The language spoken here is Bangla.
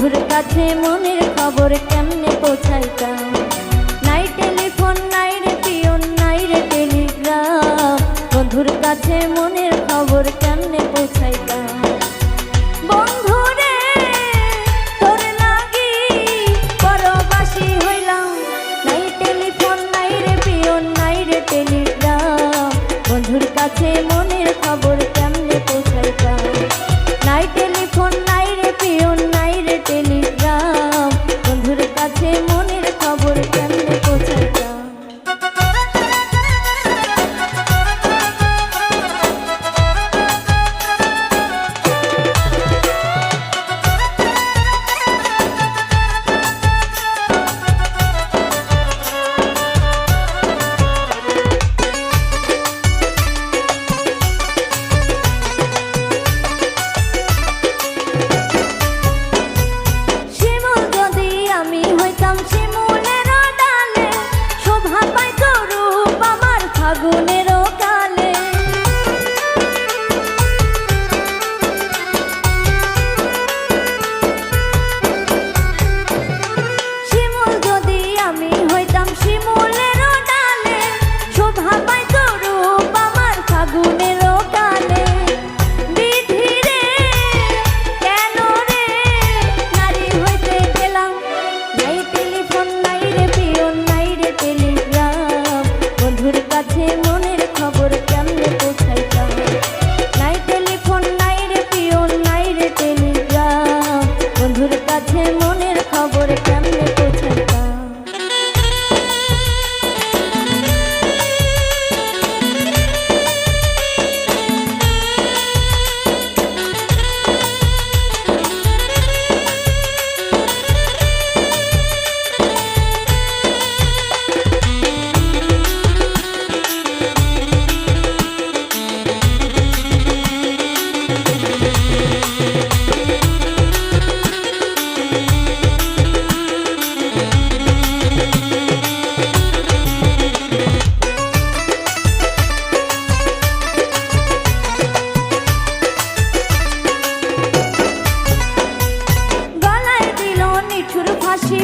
বন্ধুর কাছে মনের খবর কেমনে পৌঁছাইতাম। নাই টেলিফোন নাই রে পিয়ন নাই রে টেলিগ্রাম, বন্ধুর কাছে মনের খবর কেমনে পৌঁছাইতাম। বন্ধুরে তোর লাগি পরবাসী হইলাম, নাই টেলিফোন নাই রে পিয়ন নাই রে টেলিগ্রাম, বন্ধুর কাছে মনের খবর কেমনে পৌঁছাইতাম। নাই টেলিফোন নাই রে পিয়ন নাই রে টেলিগ্রাম, বন্ধুর কাছে মনের খবর কেমনে পৌঁছাইতাম। ফাগুনেরও কালে শিমুল যদি আমি হইতাম শিমুলেরও ডালে, শোভা পাইত রূপ আমার ফাগুনেরও কালে। বিধি রে কেন রে নারী হইতে গেলাম, নাই টেলিফোন নাই রে পিয়ন নাই রে টেলিগ্রাম, বন্ধুর কাছে মনের খবর কেমনে পৌঁছাইতাম। নাই টেলিফোন নাই রে পিয়ন নাই রে টেলিগ্রাম, বন্ধুর কাছে মনের খবর কেমনে পৌঁছাইতাম। গলায় দিল নিঠুর ফাঁসি।